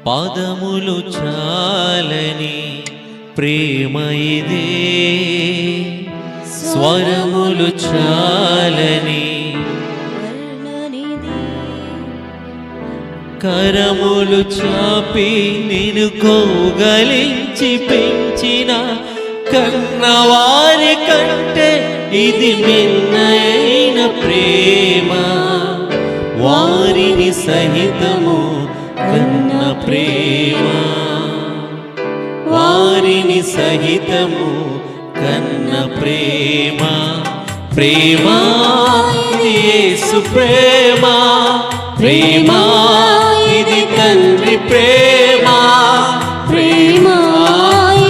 పాదములు చాలని ప్రేమ ఇదే, స్వరములు చాలని కరములు చాపి నిన్ను కౌగలించి పెంచిన కన్నవారి కంటే ఇది మిన్నైన ప్రేమ. వారిని సహితము కన్న ప్రేమ, వారిని సహితము కన్న ప్రేమ. ప్రేమ ఇది యేసు ప్రేమ, ప్రేమ ఇది తండ్రి ప్రేమ, ప్రేమ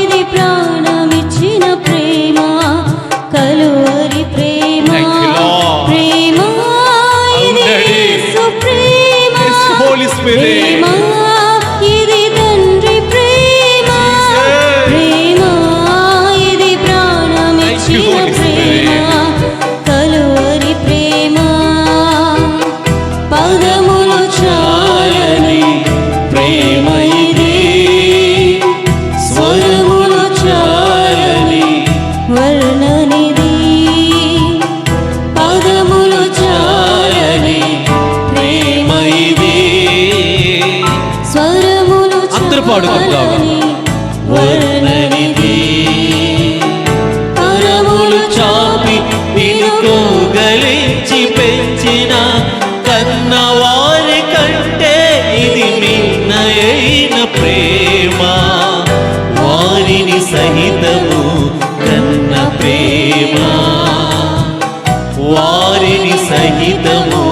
ఇది ప్రాణమిచ్చిన ప్రేమ, కలువరి ప్రేమ. ప్రేమ ఇది యేసు ప్రేమ, ప్రేమ ఇది తండ్రి ప్రేమ, ప్రేమ ఇది ప్రాణమిచ్చిన ప్రేమ, కలువరి ప్రేమ. పదములు చాలని ప్రేమ ఇది, స్వరములు చాలని వర్ణనిది. పదములు చాలని ప్రేమ ఇది, స్వరములు చాలని వర్ణనిది. కరములు చాపి నిన్ను కౌగలించి పెంచిన కన్నవారి కంటే ఇది మిన్నయైన ప్రేమ. వారిని సహితము కన్న ప్రేమ, వారిని సహితము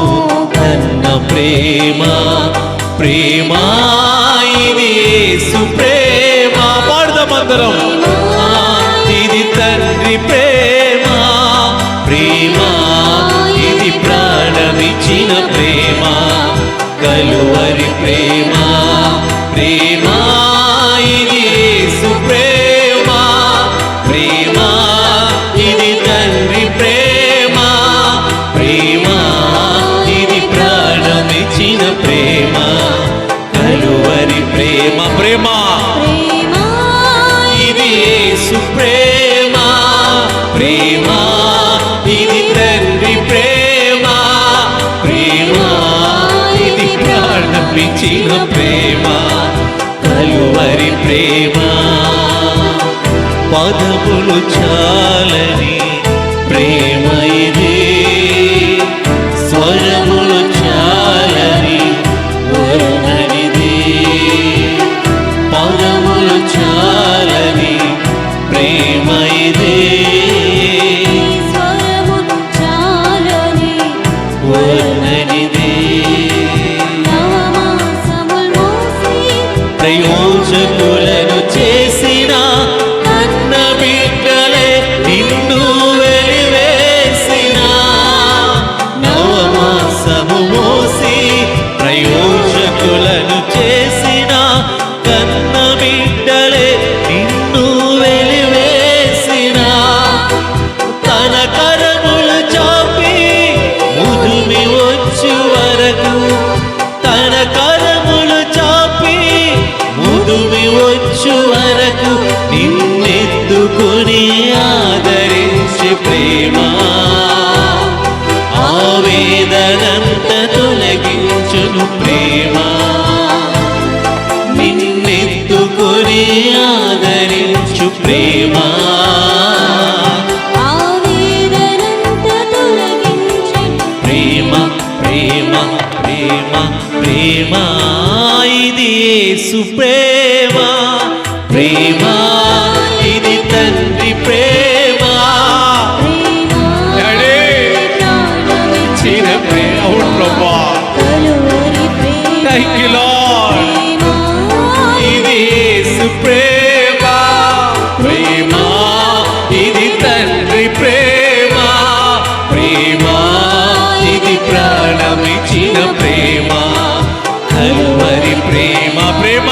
కన్న ప్రేమ. ప్రేమ ఇది యేసు ప్రేమ, పాడదామందరం. ఇది తండ్రి ప్రేమ, ప్రేమ ఇది ప్రాణమిచ్చిన ప్రేమ, కలువరి ప్రేమ. ప్రేమ ఇది యేసు ప్రేమ, ప్రేమ ఇది తండ్రి ప్రేమ, ప్రేమ ఇది ప్రాణమిచ్చిన ప్రేమ, కలువరి ప్రేమ. ప్రేమ ఇది యేసు ప్రేమ, ప్రేమ ఇది తండ్రి ప్రేమ, ప్రేమ ఇది ప్రాణమిచ్చిన ప్రేమ, కలువరి ప్రేమ. పదములు చాలని ప్రేమ ఇది, స్వరములు చాలని వర్ణనిది. పదములు చాలని ప్రేమ ఇది, స్వరములు చాలని వర్ణనిది. నవమాసములు మోసి ప్రయోజకులను చేసిన కన్న బిడ్డలే నిన్ను వెలివేసిన. నవమాసము మోసి ప్రయోజకులను చేసిన కన్న బిడ్డలే నిన్ను వెలివేసిన. తన కరములు చాపి ముదిమి వచ్చు వరకు, తన కరములు చాపి ముదిమి వచ్చు వరకు నిన్నెత్తుకుని ఆదరించే ప్రేమ. ఆవేదనంత తొలగించును ప్రేమ, నిన్నెత్తుకుని ఆదరించు ప్రేమ. ఆవేదనంత తొలగించే ప్రేమ, ప్రేమ, ప్రేమ, ప్రేమ ఇది యేసు ప్రేమ, ప్రేమ ఇది తండ్రి ప్రేమ, చిన్న ప్రేమ. కలువరి ప్రేమ. Thank you, Lord. ఇది యేసు ప్రేమ, ప్రేమ ఇది తండ్రి ప్రేమ, ప్రేమ ఇది ప్రాణమిచ్చిన ప్రేమ, కలువరి ప్రేమ. ప్రేమ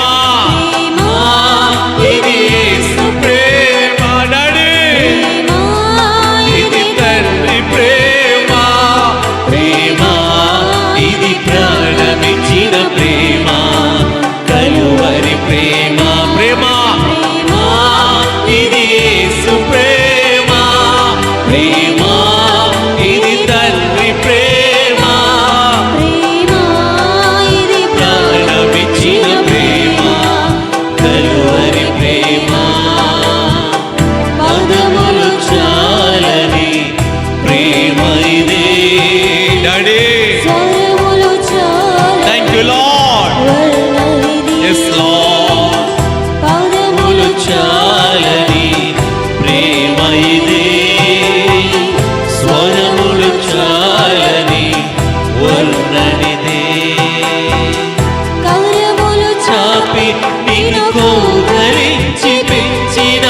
నిన్ను కౌగలించి పెంచిన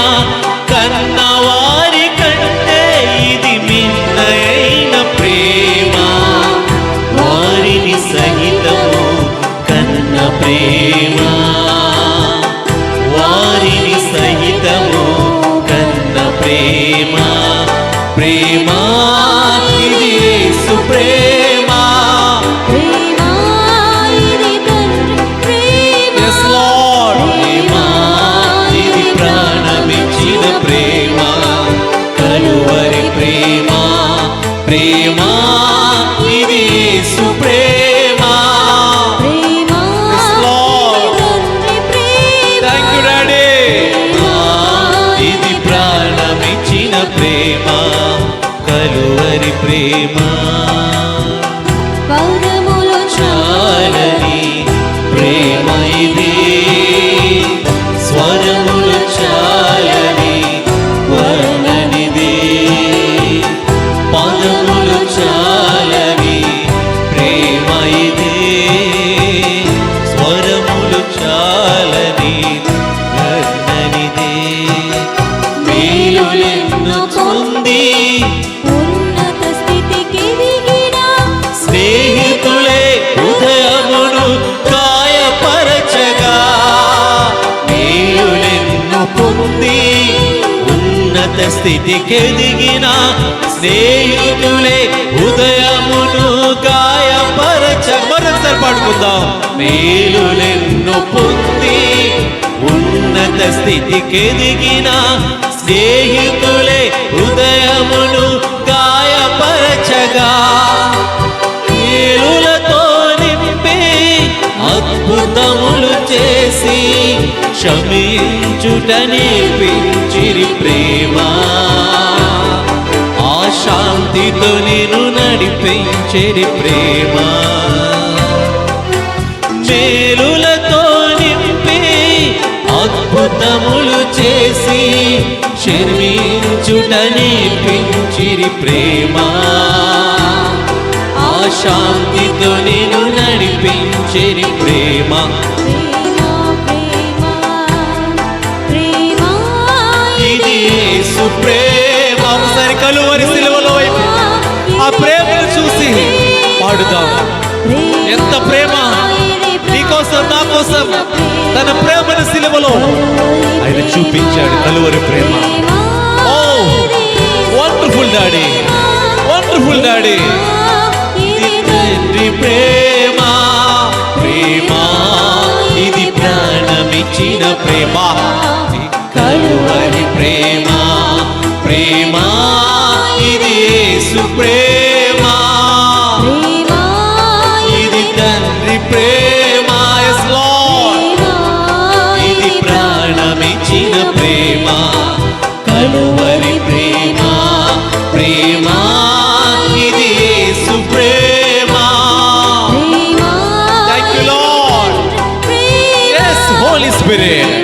కన్నవారి కంటే ఇది మిన్నైన ప్రేమ, వారిని సహితము కన్న ప్రేమ, వారిని సహితము కన్న ప్రేమ. ప్రేమ ఇది యేసు ప్రేమ. ప్రేమ ఇది తండ్రి ప్రేమ. Yes, Lord. ప్రేమ ఇది ప్రాణమిచ్చిన ప్రేమ, కలువరి ప్రేమ. ప్రేమ ఇది యేసు ప్రేమ. ప్రేమ Yes, Lord. తండ్రి ప్రేమ. Thank you, Daddy. ఇది ప్రాణమిచ్చిన ప్రేమ, కలువరి ప్రేమ. పదములు చాలని ప్రేమ ఇది, స్వరములు చాలని వర్ణనిది, పదములు చాలని ప్రేమ ఇది, స్వరములు చాలని వర్ణనిది. మేలులెన్నో పొంది ఉన్నత స్థితికి ఎదిగిన స్నేహితులే హృదయమును గాయపరచగా, మేలులెన్నో పొంది ఉన్నత స్థితికి ఎదిగిన స్నేహితులే హృదయమును గాయపరచగా. మరొకసారి పాడుకుందాం. మేలులెన్నో పొంది ఉన్నత స్థితికి ఎదిగిన స్నేహితులే హృదయమును గాయపరచగా, మేలులతో నింపి అద్భుతములు చేసి క్షమించుట నేర్పించిరి ప్రేమ, ఆ శాంతితో నిన్ను నడిపించిరి ప్రేమ. మేలులతో నింపి అద్భుతములు చేసి క్షమించుట నేర్పించిరి ప్రేమ, ఆ శాంతితో నిన్ను నడిపించిరి ప్రేమ. ప్రేమ ప్రేమ ఇది యేసు ప్రేమ. ఒకసారి కలువరి సిలువలో వైపు ఆ ప్రేమను చూసి పాడుదాం. ఎంత ప్రేమ! నీకోసం నా కోసం తన ప్రేమను సిలువలో ఆయన చూపించాడు. కలువరి ప్రేమ. ఓ వండర్ఫుల్ డాడీ, వండర్ఫుల్ డాడీ. ఇది తండ్రి ప్రేమ. ప్రేమ ఇది ప్రాణమిచ్చిన ప్రేమ, కలువరి ప్రేమ. ప్రేమ ఇది యేసు ప్రేమ. ఇది తండ్రి ప్రేమ. Yes, Lord. ఇది ప్రాణమిచ్చిన ప్రేమ, కలువరి ప్రేమ. ప్రేమ ఇది యేసు ప్రేమ. Thank you, Lord. Yes, Holy Spirit.